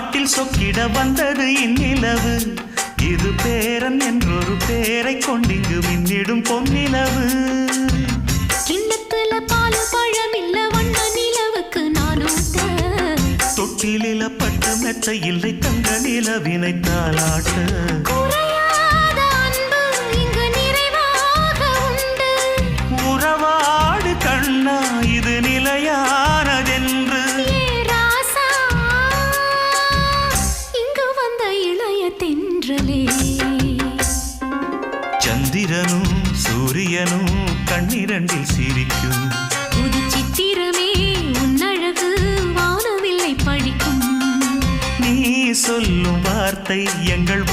காட்டில் சொக்கிட வந்தது இந்நிலவு. இது பேரன் என்றொரு பேரை கொண்டிங்கு மின்னிடும் பொன்னிலவு. கிண்ணத்துல பால் பழம் இல்ல வண்ண நிலவுக்கு நானூட்ட. தொட்டிலில பட்டு மெத்த இல்லை தங்க நிலவினை தாலாட்ட. குறையாத அன்பு இங்கு நிறைவாக உண்டு. உறவாடு கண்ணா இது நிலையானதென்று. ராசா இங்கு வந்த இளைய தென்றலே. சந்திரனும் சூரியனும் கண்ணிரண்டில் சிரிக்கும். புது சித்திரமே உன்னழகு வானவில்லை படிக்கும். நீ சொல்லும் வார்த்தை எங்கள்